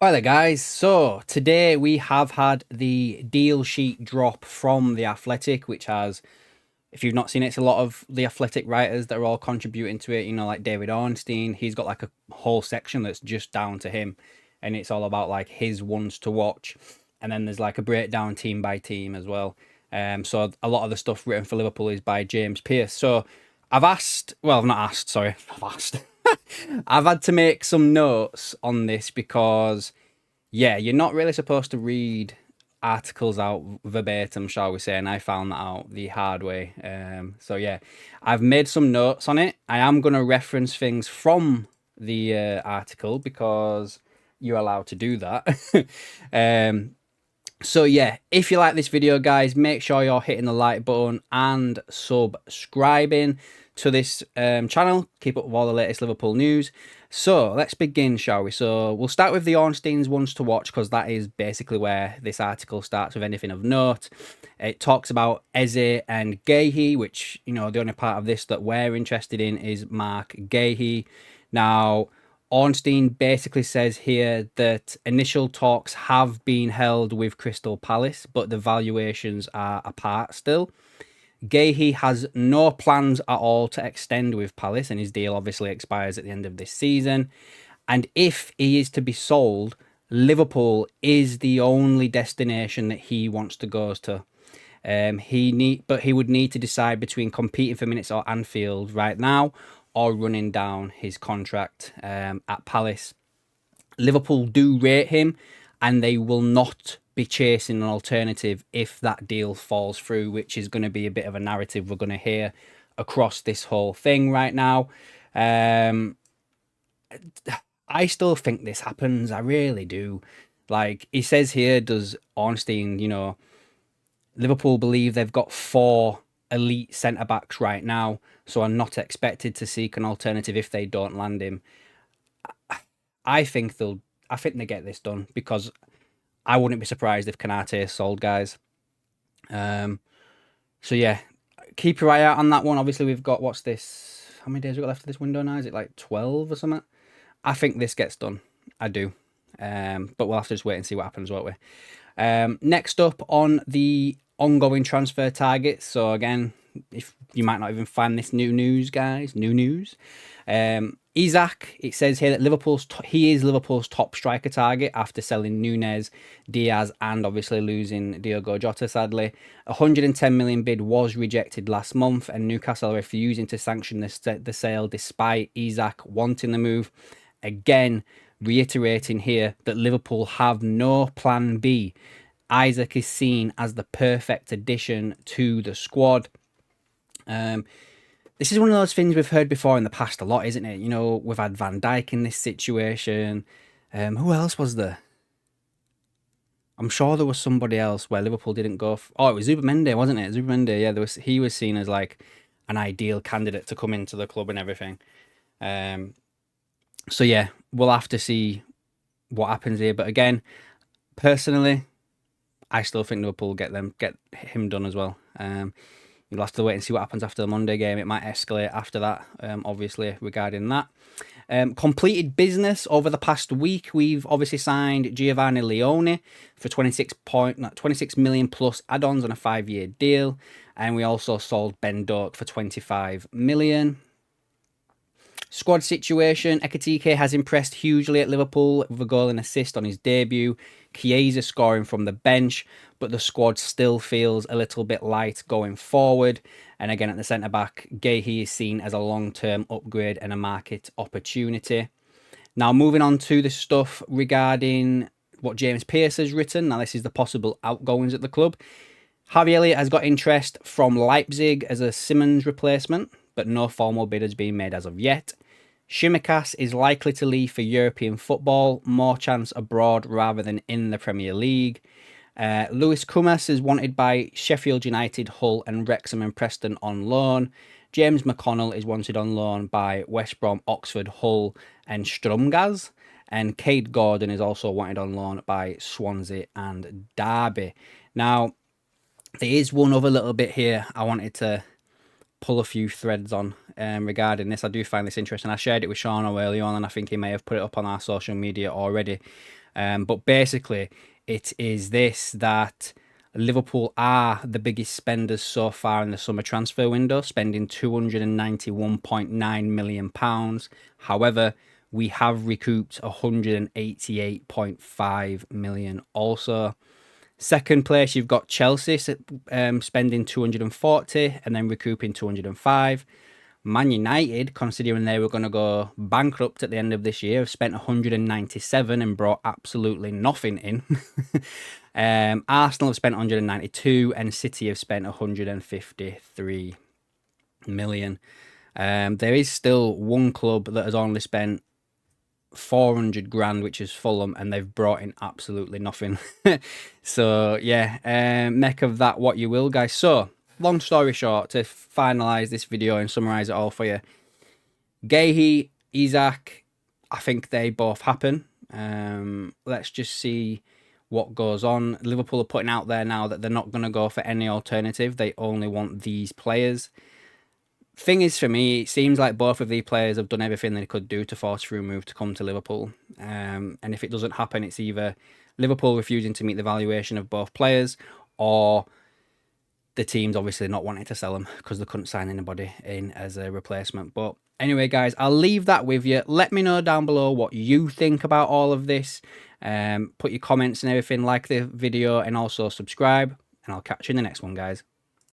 Hi there, guys. So today we have had the deal sheet drop from The Athletic, which has, if you've not seen it, it's a lot of The Athletic writers that are all contributing to it. You know, like David Ornstein, he's got like a whole section that's just down to him, and it's all about like his ones to watch. And then there's like a breakdown team by team as well. So a lot of the stuff written for Liverpool is by James Pearce. So I've not asked, sorry, I've asked. I've had to make some notes on this because, yeah, you're not really supposed to read articles out verbatim, shall we say, and I found that out the hard way. So, yeah, I've made some notes on it. I am going to reference things from the article because you're allowed to do that. So yeah, if you like this video, guys, make sure you're hitting the like button and subscribing to this channel. Keep up with all the latest Liverpool news. So let's begin, shall we? So we'll start with the Ornsteins ones to watch because that is basically where this article starts with anything of note. It talks about Eze and Guehi, which, you know, the only part of this that we're interested in is Marc Guehi. Now, Ornstein basically says here that initial talks have been held with Crystal Palace, but the valuations are apart still. Guehi has no plans at all to extend with Palace, and his deal obviously expires at the end of this season. And if he is to be sold, Liverpool is the only destination that he wants to go to. But he would need to decide between competing for minutes at Anfield right now or running down his contract at Palace. Liverpool do rate him, and they will not be chasing an alternative if that deal falls through, which is going to be a bit of a narrative we're going to hear across this whole thing right now. I still think this happens. I really do. Like he says here, does Ornstein, you know, Liverpool believe they've got 4 elite centre-backs right now, so are not expected to seek an alternative if they don't land him. I think they get this done because I wouldn't be surprised if Kanate is sold, guys. So yeah, keep your eye out on that one. Obviously, we've got, what's this? How many days we got left of this window now? Is it like 12 or something? I think this gets done. I do. But we'll have to just wait and see what happens, won't we? Next up on the ongoing transfer targets. So again, if you might not even find this new news, guys, new news. Isak, it says here that he is Liverpool's top striker target after selling Núñez, Diaz, and obviously losing Diogo Jota, sadly. A 110 million bid was rejected last month, and Newcastle are refusing to sanction the sale despite Isak wanting the move. Again, reiterating here that Liverpool have no plan B. Isak is seen as the perfect addition to the squad. This is one of those things we've heard before in the past a lot, isn't it? You know, we've had Van Dijk in this situation. Who else was there? I'm sure there was somebody else where Liverpool didn't go. Oh, it was Zubimendi, wasn't it? Zubimendi, yeah. He was seen as like an ideal candidate to come into the club and everything. So yeah, we'll have to see what happens here. But again, personally, I still think Liverpool get him done as well. You'll have to wait and see what happens after the Monday game. It might escalate after that, obviously, regarding that. Completed business over the past week. We've obviously signed Giovanni Leoni for 26 million plus add-ons on a 5-year deal. And we also sold Ben Doak for 25 million. Squad situation. Ekitike has impressed hugely at Liverpool with a goal and assist on his debut. Chiesa scoring from the bench, but the squad still feels a little bit light going forward. And again, at the centre-back, Guehi is seen as a long-term upgrade and a market opportunity. Now, moving on to the stuff regarding what James Pearce has written. Now, this is the possible outgoings at the club. Harvey Elliott has got interest from Leipzig as a Simmons replacement, but no formal bid has been made as of yet. Tsimikas is likely to leave for European football, more chance abroad rather than in the Premier League. Lewis Koumas is wanted by Sheffield United, Hull and Wrexham and Preston on loan. James McConnell is wanted on loan by West Brom, Oxford, Hull and Stromgaz. And Kaide Gordon is also wanted on loan by Swansea and Derby. Now, there is one other little bit here I wanted to pull a few threads on regarding this. I do find this interesting. I shared it with Sean early on, and I think he may have put it up on our social media already. But basically, it is this, that Liverpool are the biggest spenders so far in the summer transfer window, spending £291.9 million. However, we have recouped 188.5 million also. Second place, you've got Chelsea spending 240 and then recouping 205. Man United, considering they were going to go bankrupt at the end of this year, have spent 197 and brought absolutely nothing in. Arsenal have spent 192 and City have spent 153 million. There is still one club that has only spent 400 grand, which is Fulham, and they've brought in absolutely nothing. So yeah, make of that what you will, guys. So long story short, to finalize this video and summarize it all for you, Guehi, Isak, I think they both happen. Let's just see what goes on. Liverpool are putting out there now that they're not going to go for any alternative. They only want these players. Thing is, for me, it seems like both of these players have done everything they could do to force through a move to come to Liverpool. And if it doesn't happen, it's either Liverpool refusing to meet the valuation of both players, or the team's obviously not wanting to sell them because they couldn't sign anybody in as a replacement. But anyway, guys, I'll leave that with you. Let me know down below what you think about all of this. Put your comments and everything, like the video, and also subscribe. And I'll catch you in the next one, guys.